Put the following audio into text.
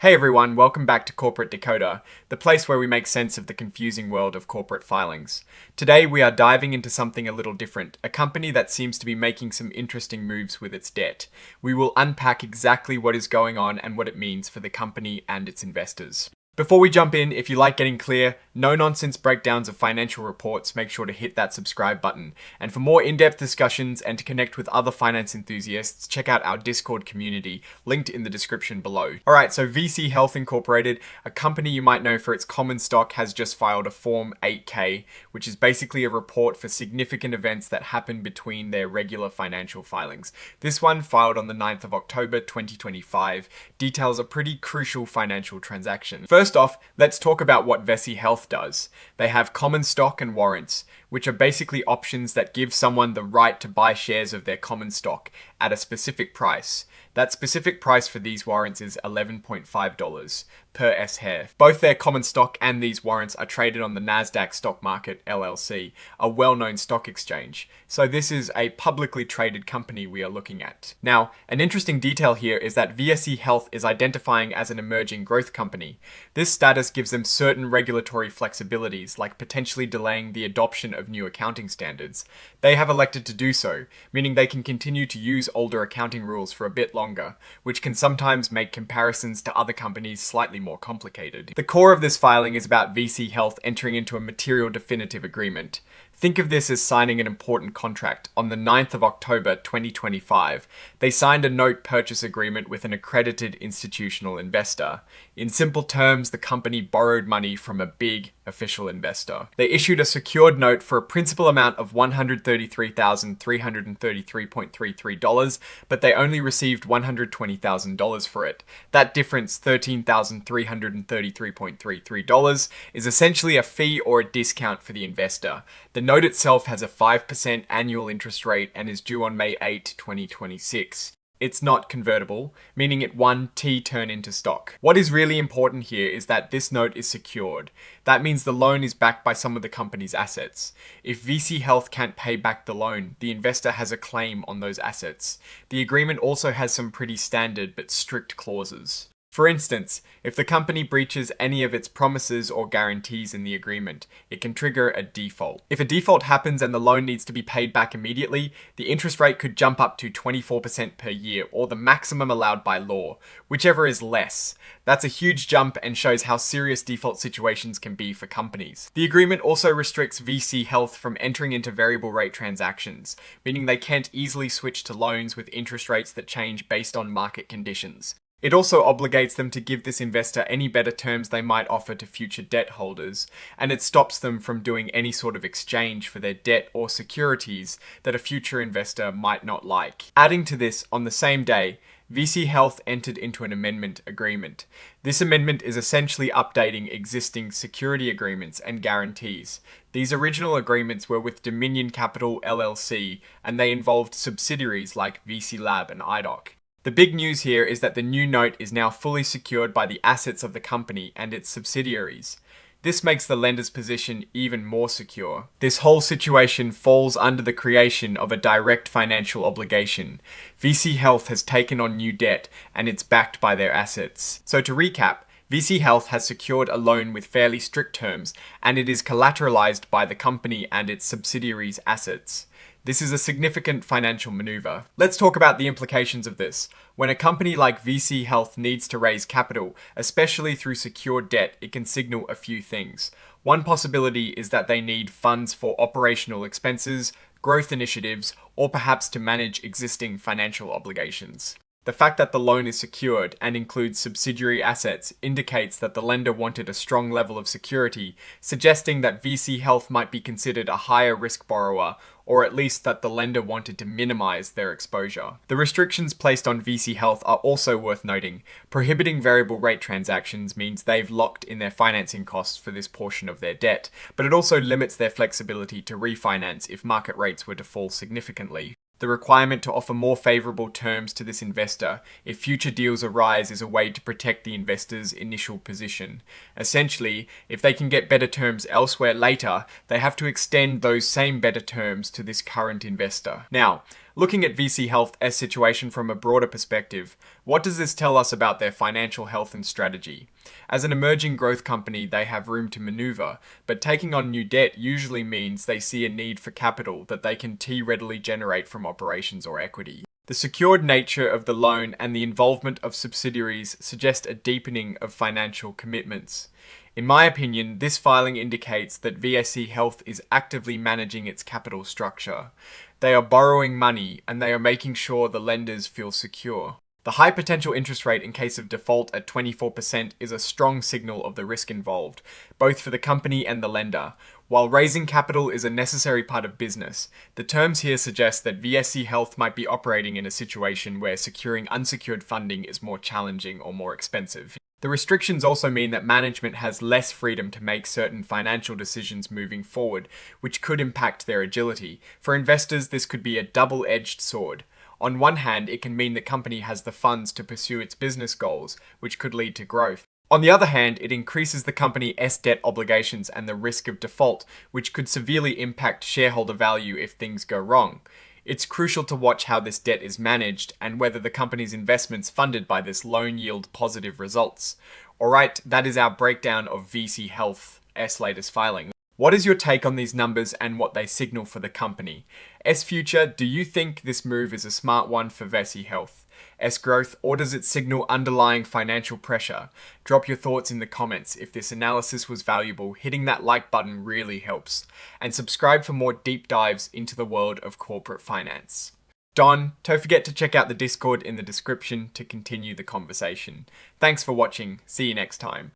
Hey everyone, welcome back to Corporate Decoder, the place where we make sense of the confusing world of corporate filings. Today we are diving into something a little different, a company that seems to be making some interesting moves with its debt. We will unpack exactly what is going on and what it means for the company and its investors. Before we jump in, if you like getting clear, no-nonsense breakdowns of financial reports, make sure to hit that subscribe button. And for more in-depth discussions and to connect with other finance enthusiasts, check out our Discord community, linked in the description below. Alright, so VSEE Health Incorporated, a company you might know for its common stock, has just filed a Form 8K, which is basically a report for significant events that happen between their regular financial filings. This one, filed on the 9th of October 2025, details a pretty crucial financial transaction. First off, let's talk about what VSEE Health does. They have common stock and warrants, which are basically options that give someone the right to buy shares of their common stock at a specific price. That specific price for these warrants is $11.5 per S-share. Both their common stock and these warrants are traded on the Nasdaq Stock Market LLC, a well-known stock exchange. So this is a publicly traded company we are looking at. Now, an interesting detail here is that VSEE Health is identifying as an emerging growth company. This status gives them certain regulatory flexibilities, like potentially delaying the adoption of new accounting standards. They have elected to do so, meaning they can continue to use older accounting rules for a bit longer, which can sometimes make comparisons to other companies slightly more complicated. The core of this filing is about VSEE Health entering into a material definitive agreement. Think of this as signing an important contract. On the 9th of October 2025, they signed a note purchase agreement with an accredited institutional investor. In simple terms, the company borrowed money from a big official investor. They issued a secured note for a principal amount of $133,333.33, but they only received $120,000 for it. That difference, $13,333.33, is essentially a fee or a discount for the investor. The note itself has a 5% annual interest rate and is due on May 8, 2026. It's not convertible, meaning it won T-turn into stock. What is really important here is that this note is secured. That means the loan is backed by some of the company's assets. If VSEE Health can't pay back the loan, the investor has a claim on those assets. The agreement also has some pretty standard but strict clauses. For instance, if the company breaches any of its promises or guarantees in the agreement, it can trigger a default. If a default happens and the loan needs to be paid back immediately, the interest rate could jump up to 24% per year, or the maximum allowed by law, whichever is less. That's a huge jump and shows how serious default situations can be for companies. The agreement also restricts VSEE Health from entering into variable rate transactions, meaning they can't easily switch to loans with interest rates that change based on market conditions. It also obligates them to give this investor any better terms they might offer to future debt holders, and it stops them from doing any sort of exchange for their debt or securities that a future investor might not like. Adding to this, on the same day, VSEE Health entered into an amendment agreement. This amendment is essentially updating existing security agreements and guarantees. These original agreements were with Dominion Capital LLC, and they involved subsidiaries like VC Lab and IDOC. The big news here is that the new note is now fully secured by the assets of the company and its subsidiaries. This makes the lender's position even more secure. This whole situation falls under the creation of a direct financial obligation. VSEE Health has taken on new debt and it's backed by their assets. So to recap, VSEE Health has secured a loan with fairly strict terms, and it is collateralized by the company and its subsidiaries' assets. This is a significant financial maneuver. Let's talk about the implications of this. When a company like VSEE Health needs to raise capital, especially through secured debt, it can signal a few things. One possibility is that they need funds for operational expenses, growth initiatives, or perhaps to manage existing financial obligations. The fact that the loan is secured and includes subsidiary assets indicates that the lender wanted a strong level of security, suggesting that VSEE Health might be considered a higher risk borrower, or at least that the lender wanted to minimize their exposure. The restrictions placed on VSEE Health are also worth noting. Prohibiting variable rate transactions means they've locked in their financing costs for this portion of their debt, but it also limits their flexibility to refinance if market rates were to fall significantly. The requirement to offer more favorable terms to this investor if future deals arise is a way to protect the investor's initial position. Essentially, if they can get better terms elsewhere later, they have to extend those same better terms to this current investor. Now, Looking at VSEE Health's situation from a broader perspective, what does this tell us about their financial health and strategy? As an emerging growth company, they have room to maneuver, but taking on new debt usually means they see a need for capital that they can readily generate from operations or equity. The secured nature of the loan and the involvement of subsidiaries suggest a deepening of financial commitments. In my opinion, this filing indicates that VSEE Health is actively managing its capital structure. They are borrowing money and they are making sure the lenders feel secure. The high potential interest rate in case of default at 24% is a strong signal of the risk involved, both for the company and the lender. While raising capital is a necessary part of business, the terms here suggest that VSEE Health might be operating in a situation where securing unsecured funding is more challenging or more expensive. The restrictions also mean that management has less freedom to make certain financial decisions moving forward, which could impact their agility. For investors, this could be a double-edged sword. On one hand, it can mean the company has the funds to pursue its business goals, which could lead to growth. On the other hand, it increases the company's debt obligations and the risk of default, which could severely impact shareholder value if things go wrong. It's crucial to watch how this debt is managed and whether the company's investments funded by this loan yield positive results. Alright, that is our breakdown of VSEE Health's latest filing. What is your take on these numbers and what they signal for the company? Future, do you think this move is a smart one for VSEE Health? Growth, or does it signal underlying financial pressure? Drop your thoughts in the comments. If this analysis was valuable, hitting that like button really helps. And subscribe for more deep dives into the world of corporate finance. Don't forget to check out the Discord in the description to continue the conversation. Thanks for watching. See you next time.